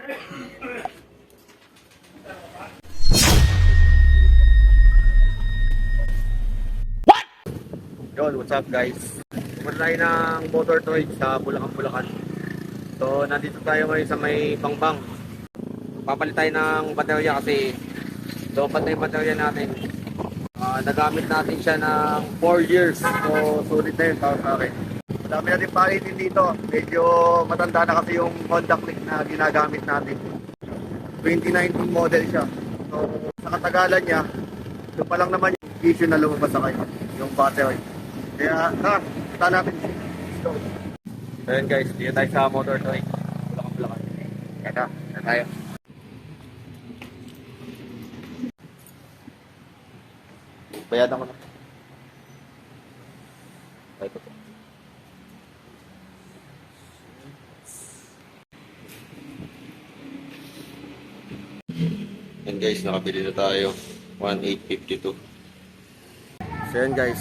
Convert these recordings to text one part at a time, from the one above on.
Yon, what's up guys? Pumunta tayo ng motor trade sa Bulacan, Bulacan. So, nandito tayo ngayon sa may Bangbang. Papalit tayo ng baterya kasi lopat na yung baterya natin. Nagamit natin siya ng 4 years. So, sulit na yun para sa akin. Madami natin palitin dito. Medyo matanda na kasi yung Honda Click na ginagamit natin. 2019 model siya. So, sa katagalan niya, ito pa lang naman yung issue na lumabas sa kanya, yung battery. Kaya, kita natin. Let's go. So yun guys, dito tayo sa motor trade. Bulacan, Bulacan. Kaya tayo. Bayadan ko na. Ay, ito. Yan guys, nakabili na tayo. 1,852. So yan guys,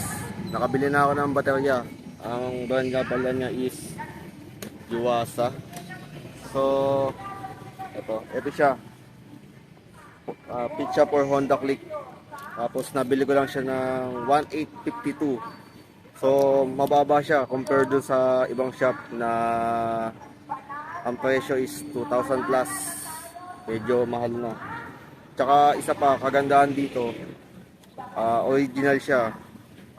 nakabili na ako ng baterya. Ang brand nga pala niya is Yuasa. So, ito siya. Pitch siya for Honda Click. Tapos nabili ko lang siya ng 1,852. So, mababa siya compared dun sa ibang shop na ang presyo is 2,000 plus. Medyo mahal na. Tsaka isa pa, kagandahan dito, original siya.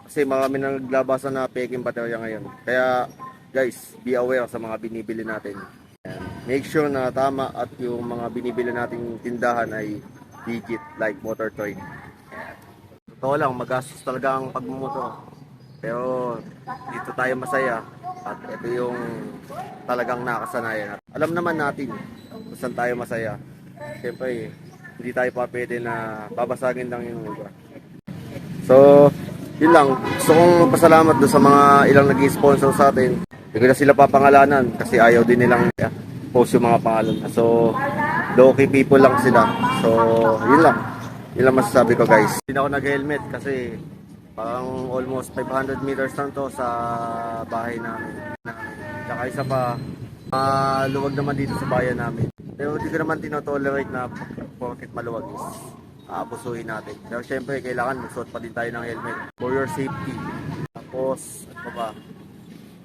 Kasi marami nang naglabasan na peking baterya ngayon. Kaya guys, be aware sa mga binibili natin. And make sure na tama at yung mga binibili nating tindahan ay legit like Motor Trade. Totoo lang, magastos talaga ang pagmumotor. Pero dito tayo masaya at ito yung talagang nakasanayan. Alam naman natin kung saan tayo masaya. Siyempre, hindi tayo pa pwede na babasagin lang yung iba. So, yun lang. Gusto kong pasalamat doon sa mga ilang nag-sponsor sa atin. Hindi ko na sila papangalanan kasi ayaw din nilang post yung mga pangalan. So, low-key people lang sila. So, yun lang. Yun lang masasabi ko guys. Hindi na ako nag-helmet kasi parang almost 500 meters lang to sa bahay namin. Tsaka isa pa, luwag naman dito sa bayan namin. Pero hindi ko naman tinotolerate na porket maluwag is abusuhin natin. Pero syempre, kailangan magsuot pa din tayo ng helmet for your safety. Tapos, ano ba?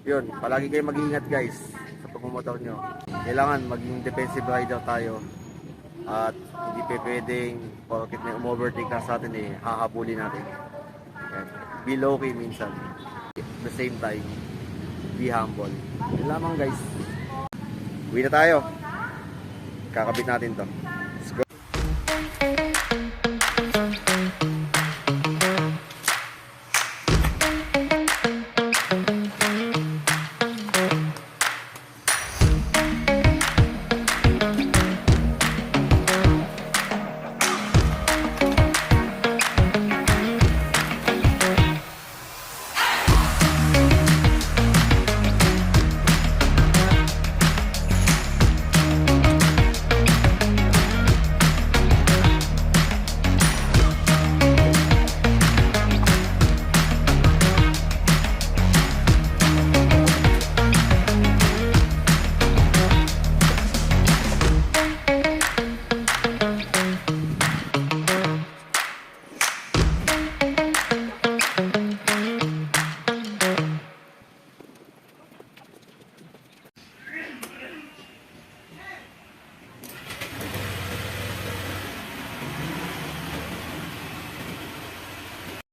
Yun, palagi kayo mag-iingat guys sa pagmumotor nyo. Kailangan maging defensive rider tayo. At hindi pa pwedeng porket may umovertake na sa atin hahabulin natin. Yan. Be low-key minsan. At the same time, be humble. Yun lamang guys. Uwi na tayo. Kakabit natin to.